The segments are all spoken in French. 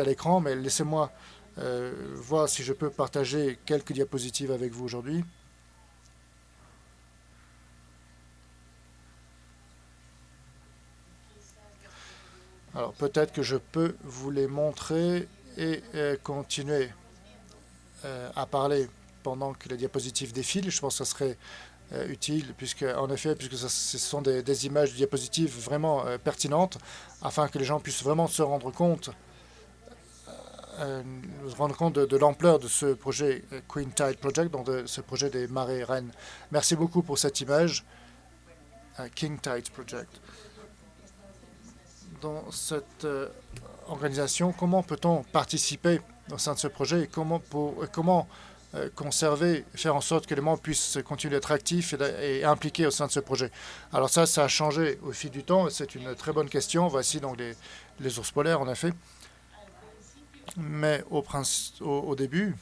à l'écran, mais laissez-moi voir si je peux partager quelques diapositives avec vous aujourd'hui. Alors peut-être que je peux vous les montrer et continuer à parler pendant que les diapositives défilent. Je pense que ce serait utile, puisque ce sont des images de diapositives vraiment pertinentes, afin que les gens puissent vraiment se rendre compte de l'ampleur de ce projet Queen Tide Project, donc de ce projet des marées reines. Merci beaucoup pour cette image, King Tide Project. Dans cette organisation, comment peut-on participer au sein de ce projet et comment conserver, faire en sorte que les membres puissent continuer d'être actifs et impliqués au sein de ce projet. Alors ça a changé au fil du temps et c'est une très bonne question. Voici donc les ours polaires, en effet. Mais au début,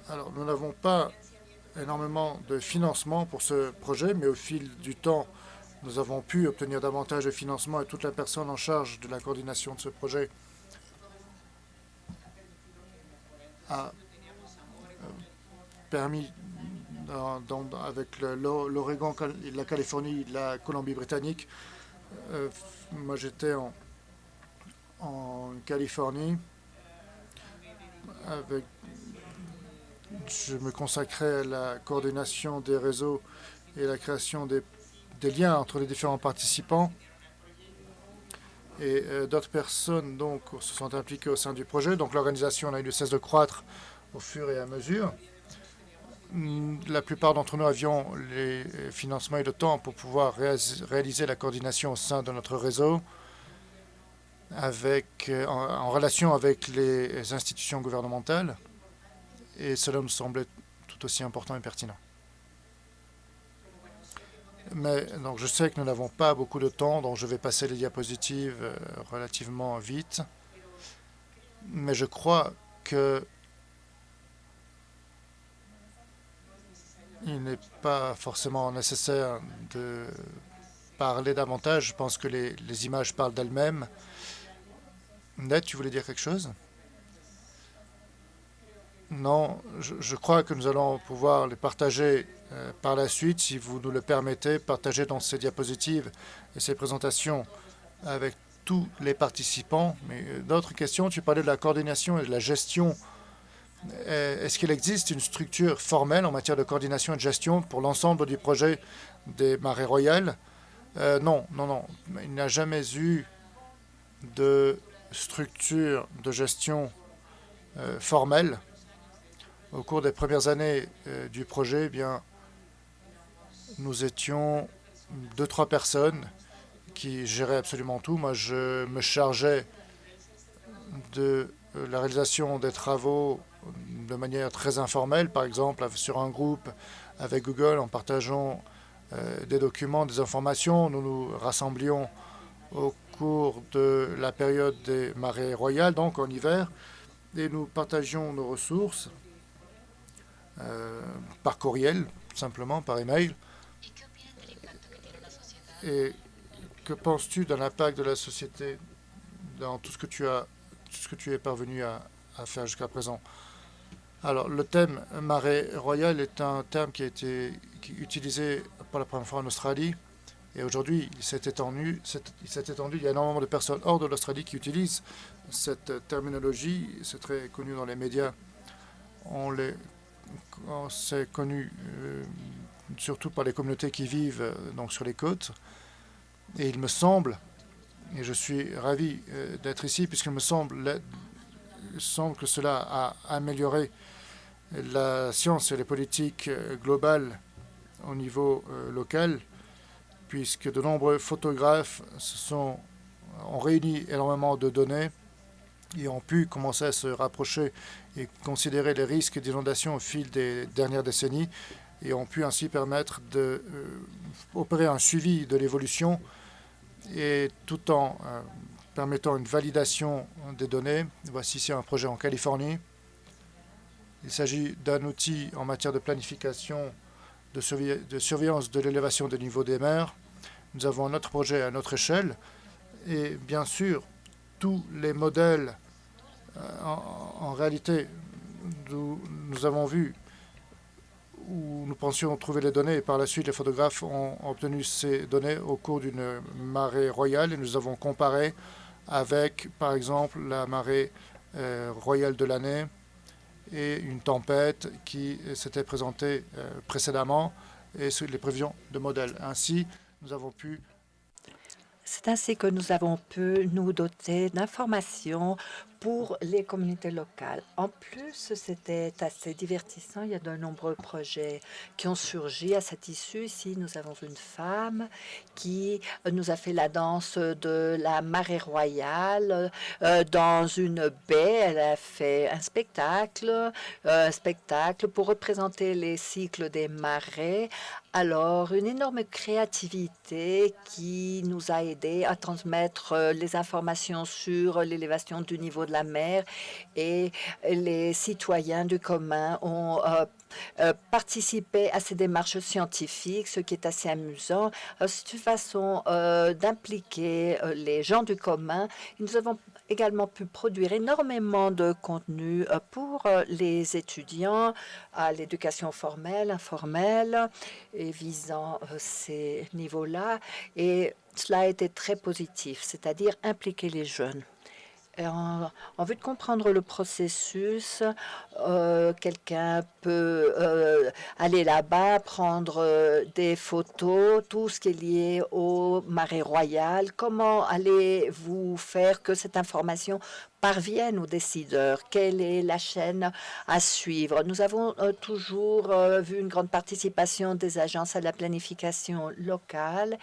alors nous n'avons pas énormément de financement pour ce projet, mais au fil du temps, nous avons pu obtenir davantage de financement et toute la personne en charge de la coordination de ce projet a permis, avec l'Oregon, la Californie, la Colombie-Britannique. Moi, j'étais en Californie. Je me consacrais à la coordination des réseaux et la création des liens entre les différents participants. Et d'autres personnes donc se sont impliquées au sein du projet. Donc l'organisation n'a eu de cesse de croître au fur et à mesure. La plupart d'entre nous avions les financements et le temps pour pouvoir réaliser la coordination au sein de notre réseau en relation avec les institutions gouvernementales. Et cela me semblait tout aussi important et pertinent. Mais donc je sais que nous n'avons pas beaucoup de temps, donc je vais passer les diapositives relativement vite. Mais je crois que il n'est pas forcément nécessaire de parler davantage. Je pense que les images parlent d'elles-mêmes. Ned, tu voulais dire quelque chose? Non, je crois que nous allons pouvoir les partager par la suite, si vous nous le permettez, partager dans ces diapositives et ces présentations avec tous les participants. Mais d'autres questions, tu parlais de la coordination et de la gestion. Est-ce qu'il existe une structure formelle en matière de coordination et de gestion pour l'ensemble du projet des marées royales? Non. Il n'y a jamais eu de structure de gestion formelle. Au cours des premières années du projet, eh bien, nous étions 2-3 personnes qui géraient absolument tout. Moi, je me chargeais de la réalisation des travaux de manière très informelle, par exemple sur un groupe avec Google en partageant des documents, des informations. Nous nous rassemblions au cours de la période des marées royales, donc en hiver, et nous partagions nos ressources par courriel, simplement, par email. Et que penses-tu de l'impact de la société dans tout ce que tu es parvenu à faire jusqu'à présent? Alors, le thème marée royale est un terme qui a été utilisé pour la première fois en Australie. Et aujourd'hui, il s'est étendu. Il y a énormément de personnes hors de l'Australie qui utilisent cette terminologie. C'est très connu dans les médias. C'est connu surtout par les communautés qui vivent donc sur les côtes. Et il me semble, et je suis ravi d'être ici, puisqu'il me semble que cela a amélioré la science et les politiques globales au niveau local, puisque de nombreux photographes ont réuni énormément de données et ont pu commencer à se rapprocher et considérer les risques d'inondation au fil des dernières décennies et ont pu ainsi permettre d'opérer un suivi de l'évolution et tout en permettant une validation des données. Voici ici un projet en Californie Il s'agit d'un outil en matière de planification, de surveillance de l'élévation des niveaux des mers. Nous avons notre projet à notre échelle et bien sûr, tous les modèles, en réalité, nous avons vu où nous pensions trouver les données et par la suite les photographes ont obtenu ces données au cours d'une marée royale et nous avons comparé avec par exemple la marée royale de l'année et une tempête qui s'était présentée précédemment et sur les prévisions de modèles. Ainsi, nous avons pu C'est ainsi que nous avons pu nous doter d'informations pour les communautés locales. En plus, c'était assez divertissant. Il y a de nombreux projets qui ont surgi à cette issue. Ici, nous avons une femme qui nous a fait la danse de la marée royale dans une baie. Elle a fait un spectacle pour représenter les cycles des marées. Alors, une énorme créativité qui nous a aidés à transmettre les informations sur l'élévation du niveau de la mer et les citoyens du commun ont participé à ces démarches scientifiques, ce qui est assez amusant. C'est une façon d'impliquer les gens du commun. Nous avons également pu produire énormément de contenu pour les étudiants à l'éducation formelle, informelle et visant ces niveaux-là. Et cela a été très positif, c'est-à-dire impliquer les jeunes. En vue de comprendre le processus, quelqu'un peut aller là-bas, prendre des photos, tout ce qui est lié aux marées royales. Comment allez-vous faire que cette information parvienne aux décideurs? Quelle est la chaîne à suivre? Nous avons toujours vu une grande participation des agences à la planification locale.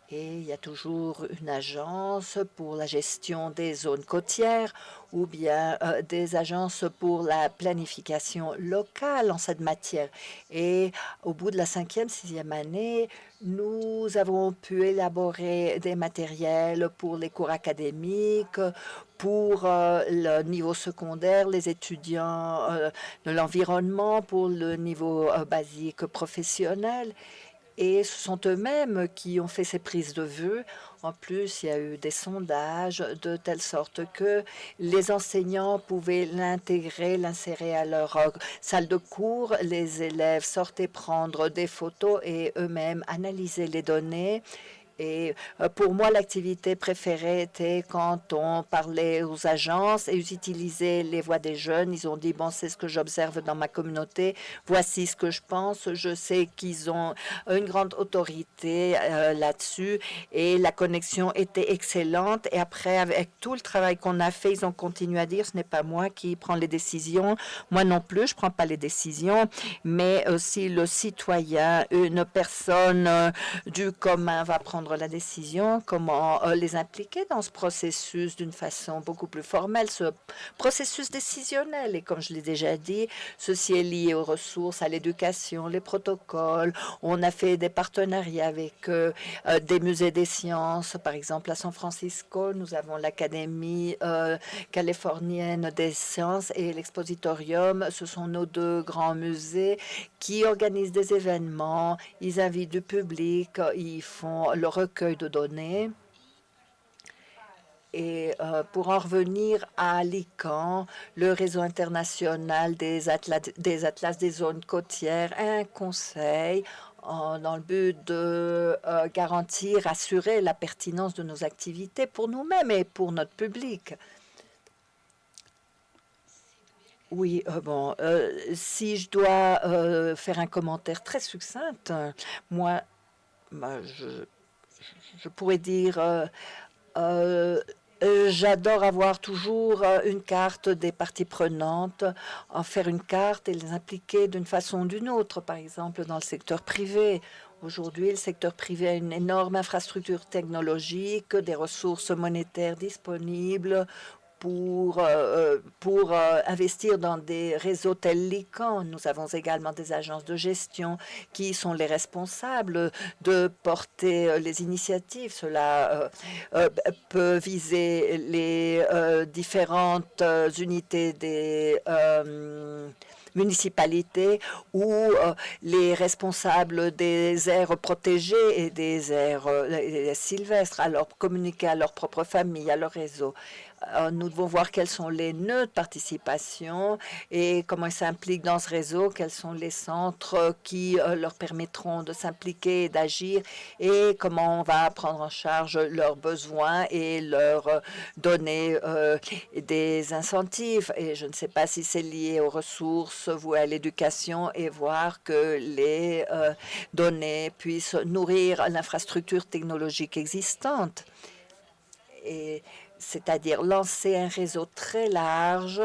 Et il y a toujours une agence pour la gestion des zones côtières ou bien des agences pour la planification locale en cette matière. Et au bout de la 5e, 6e année, nous avons pu élaborer des matériels pour les cours académiques, pour le niveau secondaire, les étudiants de l'environnement, pour le niveau basique professionnel. Et ce sont eux-mêmes qui ont fait ces prises de vue. En plus, il y a eu des sondages de telle sorte que les enseignants pouvaient l'insérer à leur salle de cours. Les élèves sortaient prendre des photos et eux-mêmes analyser les données. Et pour moi, l'activité préférée était quand on parlait aux agences et ils utilisaient les voix des jeunes. Ils ont dit, bon, c'est ce que j'observe dans ma communauté. Voici ce que je pense. Je sais qu'ils ont une grande autorité là-dessus et la connexion était excellente. Et après, avec tout le travail qu'on a fait, ils ont continué à dire, ce n'est pas moi qui prends les décisions. Moi non plus, je ne prends pas les décisions. Mais si le citoyen, une personne du commun va prendre la décision, comment les impliquer dans ce processus d'une façon beaucoup plus formelle, ce processus décisionnel. Et comme je l'ai déjà dit, ceci est lié aux ressources, à l'éducation, les protocoles. On a fait des partenariats avec des musées des sciences. Par exemple, à San Francisco, nous avons l'Académie californienne des sciences et l'Expositorium. Ce sont nos deux grands musées qui organisent des événements. Ils invitent du public, ils font le recueil de données. Et pour en revenir à l'ICANN, le réseau international des atlas des zones côtières, un conseil dans le but de garantir, assurer la pertinence de nos activités pour nous-mêmes et pour notre public. Oui, bon, si je dois faire un commentaire très succinct, moi, bah, je pourrais dire j'adore avoir toujours une carte des parties prenantes, en faire une carte et les impliquer d'une façon ou d'une autre, par exemple dans le secteur privé. Aujourd'hui, le secteur privé a une énorme infrastructure technologique, des ressources monétaires disponibles pour investir dans des réseaux tels l'ICANN. Nous avons également des agences de gestion qui sont les responsables de porter les initiatives. Cela peut viser les différentes unités des municipalités ou les responsables des aires protégées et des aires sylvestres, alors communiquer à leur propre famille, à leur réseau. Nous devons voir quels sont les nœuds de participation et comment ils s'impliquent dans ce réseau, quels sont les centres qui leur permettront de s'impliquer et d'agir et comment on va prendre en charge leurs besoins et leur donner des incentives. Et je ne sais pas si c'est lié aux ressources ou à l'éducation et voir que les données puissent nourrir l'infrastructure technologique existante. Et c'est-à-dire lancer un réseau très large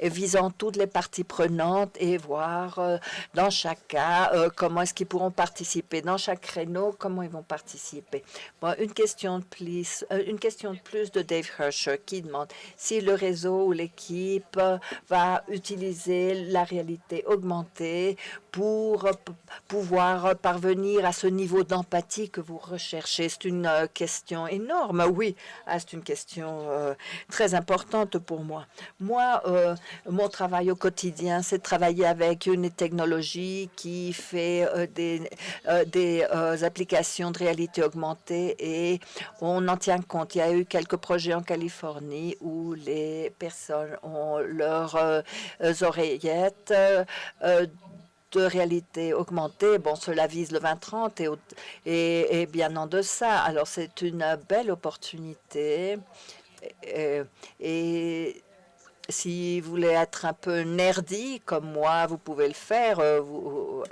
visant toutes les parties prenantes et voir dans chaque cas comment est-ce qu'ils pourront participer, dans chaque créneau, comment ils vont participer. Bon, une question de plus de Dave Hersher qui demande si le réseau ou l'équipe va utiliser la réalité augmentée pour pouvoir parvenir à ce niveau d'empathie que vous recherchez. C'est une question énorme, oui, c'est une question très importante pour moi. Moi, mon travail au quotidien, c'est de travailler avec une technologie qui fait des applications de réalité augmentée et on en tient compte. Il y a eu quelques projets en Californie où les personnes ont leurs oreillettes de réalité augmentée. Bon, cela vise le 2030 et bien en deçà. Alors, c'est une belle opportunité. Et si vous voulez être un peu nerdy comme moi, vous pouvez le faire. Vous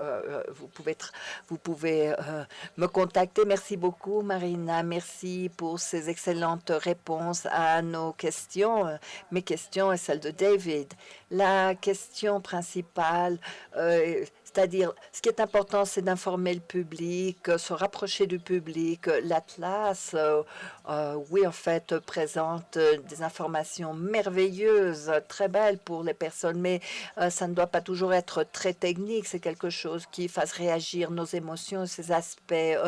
pouvez me contacter. Merci beaucoup, Marina. Merci pour ces excellentes réponses à nos questions. Mes questions et celles de David. La question principale, c'est-à-dire, ce qui est important, c'est d'informer le public, se rapprocher du public. L'Atlas, oui, en fait, présente des informations merveilleuses, très belles pour les personnes, mais ça ne doit pas toujours être très technique. C'est quelque chose qui fasse réagir nos émotions, ces aspects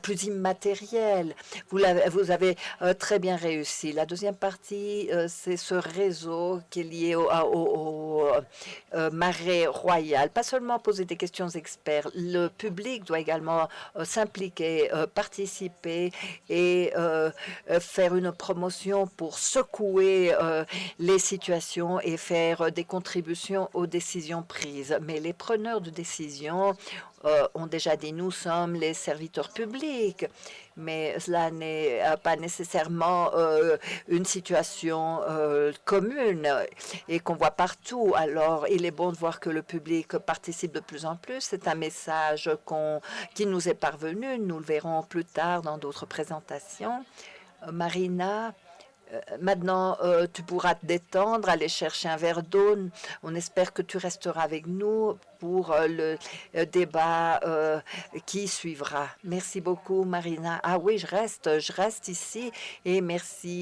plus immatériels. Vous avez très bien réussi. La deuxième partie, c'est ce réseau qui est lié au marée royale. Pas seulement poser des questions aux experts, le public doit également s'impliquer, participer et faire une promotion pour secouer les situations et faire des contributions aux décisions prises. Mais les preneurs de décisions ont déjà dit nous sommes les serviteurs publics, mais cela n'est pas nécessairement une situation commune et qu'on voit partout. Alors, il est bon de voir que le public participe de plus en plus. C'est un message qui nous est parvenu. Nous le verrons plus tard dans d'autres présentations. Marina, maintenant, tu pourras te détendre, aller chercher un verre d'eau. On espère que tu resteras avec nous pour le débat qui suivra. Merci beaucoup, Marina. Ah oui, je reste ici et merci.